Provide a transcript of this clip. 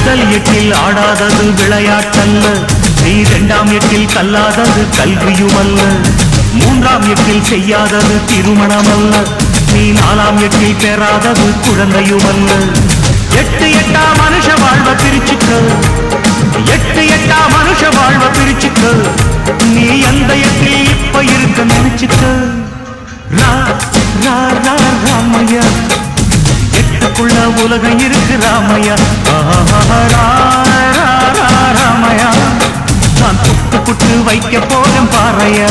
முதல் எட்டில் ஆடாதது விளையாட்டல்ல, நீ இரண்டாம் எட்டில் கல்லாதது கல்வியுமல்ல, மூன்றாம் எட்டில் செய்யாதது திருமணமல்ல, நீ நாலாம் எட்டில் பெறாதது குழந்தையுமல்ல. எட்டு எட்டா மனுஷ வாழ்வ பிரிச்சுக்க, எட்டு எட்டா மனுஷ வாழ்வ பிரிச்சுக்க, நீ எந்த எட்டில் இப்ப இருக்க நினைச்சுக்க. ரா ரா ரா ராமையா, எட்டுக்குள்ள உலகம் இருக்கு ராமையா. ராமையா, நான் புட்டு புட்டு வைக்க போறேன் பாறையா.